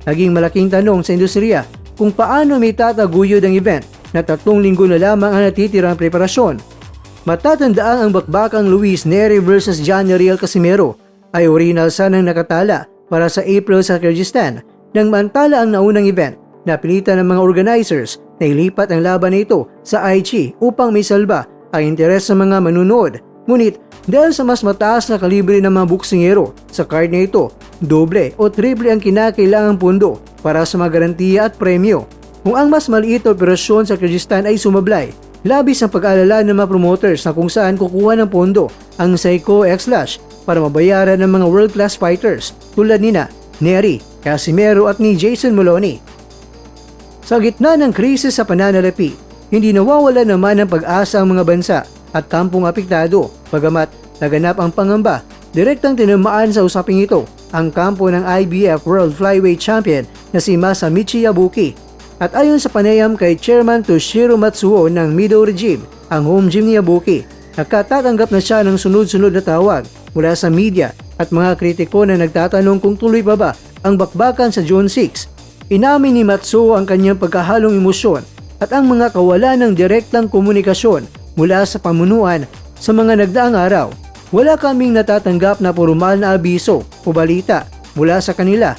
Naging malaking tanong sa industriya kung paano may tataguyod ang event na 3 linggo na lamang ang natitirang preparasyon. Matatandaan ang bakbakang Luis Neri versus John Riel Casimero ay original sanang nakatala para sa April sa Kyrgyzstan nang mantala ang naunang event. Napilitan ng mga organizers na ilipat ang laban na ito sa Aichi upang may salba ang interes ng mga manunood. Ngunit dahil sa mas mataas na kalibre ng mga boksingero sa card na ito, doble o triple ang kinakailangang pundo para sa mga garantiya at premyo. Kung ang mas maliit na operasyon sa Kyrgyzstan ay sumablay, labis ang pag-aalala ng mga promoters na kung saan kukuha ng pondo ang Saiko X-Lash para mabayaran ng mga world-class fighters tulad nina Neri, Casimero at ni Jason Moloney. Sa gitna ng krisis sa pananalapi, hindi nawawala naman ng pag-asa ang mga bansa at kampong apektado. Bagamat naganap ang pangamba, direktang tinamaan sa usaping ito ang kampo ng IBF World Flyweight Champion na si Masamichi Yabuki. At ayon sa panayam kay Chairman Toshiro Matsuo ng Mido Regime, ang home gym ni Yabuki, nakatatanggap na siya ng sunod-sunod na tawag mula sa media at mga kritiko na nagtatanong kung tuloy pa ba ang bakbakan sa June 6. Inamin ni Matsuo ang kanyang pagkahalong emosyon at ang mga kawalan ng direktang komunikasyon mula sa pamunuan sa mga nagdaang araw. Wala kaming natatanggap na formal na abiso o balita mula sa kanila